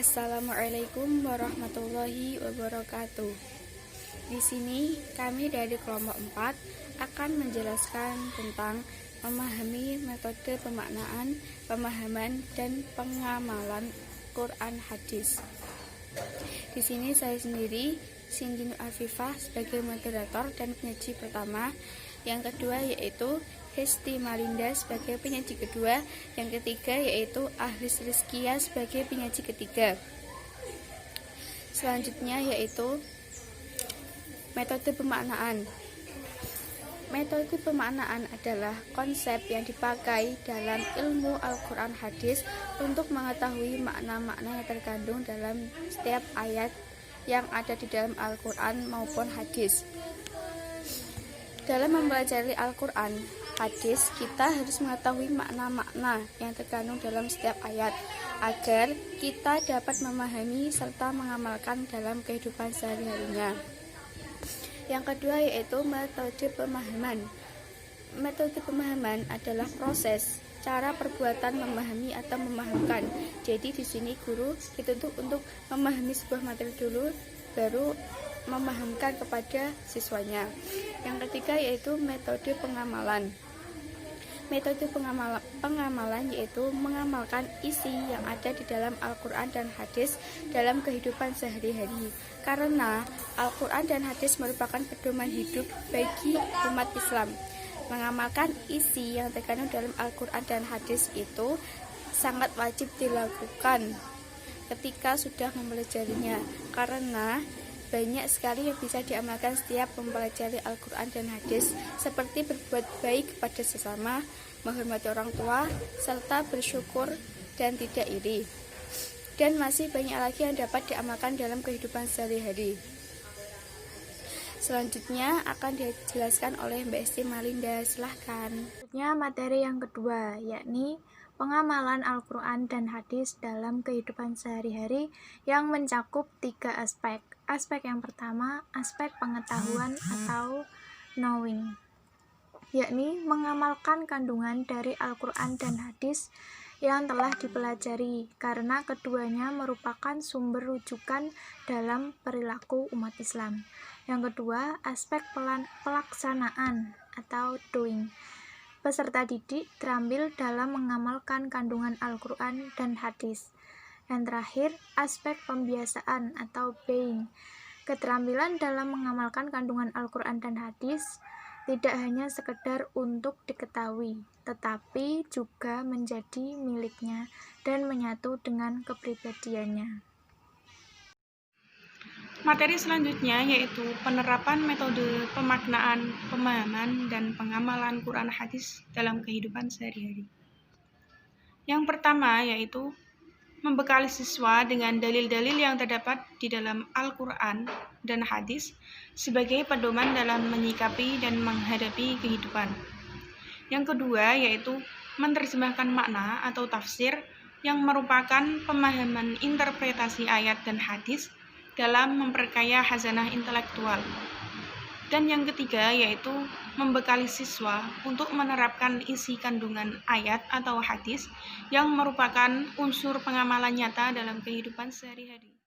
Assalamualaikum warahmatullahi wabarakatuh. Di sini kami dari kelompok 4 akan menjelaskan tentang memahami metode pemaknaan, pemahaman, dan pengamalan Quran Hadis. Di sini saya sendiri, Cindy Nur Afifah, sebagai moderator dan penyaji pertama. Yang kedua yaitu Hesti Malinda sebagai penyaji kedua. Yang ketiga yaitu Ahlis Rizkia sebagai penyaji ketiga. Selanjutnya yaitu metode pemaknaan. Metode pemaknaan adalah konsep yang dipakai dalam ilmu Al-Quran Hadis untuk mengetahui makna-makna yang terkandung dalam setiap ayat yang ada di dalam Al-Quran maupun hadis. Dalam mempelajari Al-Quran Hadis, kita harus mengetahui makna-makna yang terkandung dalam setiap ayat agar kita dapat memahami serta mengamalkan dalam kehidupan sehari-harinya. Yang kedua yaitu metode pemahaman. Metode pemahaman adalah proses cara perbuatan memahami atau memahamkan. Jadi di sini guru dituntut untuk memahami sebuah materi dulu, baru memahamkan kepada siswanya. Yang ketiga yaitu metode pengamalan. Metode pengamalan yaitu mengamalkan isi yang ada di dalam Al-Quran dan hadis dalam kehidupan sehari-hari. Karena Al-Quran dan hadis merupakan pedoman hidup bagi umat Islam. Mengamalkan isi yang terkandung dalam Al-Quran dan hadis itu sangat wajib dilakukan ketika sudah mempelajarinya, karena banyak sekali yang bisa diamalkan setiap mempelajari Al-Quran dan hadis, seperti berbuat baik kepada sesama, menghormati orang tua, serta bersyukur dan tidak iri. Dan masih banyak lagi yang dapat diamalkan dalam kehidupan sehari-hari. Selanjutnya akan dijelaskan oleh Mbak Esti Malinda, silahkan. Selanjutnya materi yang kedua, yakni pengamalan Al-Quran dan hadis dalam kehidupan sehari-hari yang mencakup 3 aspek. Aspek yang pertama, aspek pengetahuan atau knowing, yakni mengamalkan kandungan dari Al-Quran dan hadis yang telah dipelajari, karena keduanya merupakan sumber rujukan dalam perilaku umat Islam. Yang kedua, aspek pelaksanaan atau doing. Peserta didik terambil dalam mengamalkan kandungan Al-Quran dan hadis. Yang terakhir, aspek pembiasaan atau being. Keterampilan dalam mengamalkan kandungan Al-Quran dan hadis tidak hanya sekedar untuk diketahui, tetapi juga menjadi miliknya dan menyatu dengan kepribadiannya. Materi selanjutnya yaitu penerapan metode pemaknaan, pemahaman, dan pengamalan Quran Hadis dalam kehidupan sehari-hari. Yang pertama yaitu membekali siswa dengan dalil-dalil yang terdapat di dalam Al-Quran dan hadis sebagai pedoman dalam menyikapi dan menghadapi kehidupan. Yang kedua yaitu menerjemahkan makna atau tafsir yang merupakan pemahaman interpretasi ayat dan hadis dalam memperkaya khazanah intelektual. Dan yang ketiga yaitu membekali siswa untuk menerapkan isi kandungan ayat atau hadis yang merupakan unsur pengamalan nyata dalam kehidupan sehari-hari.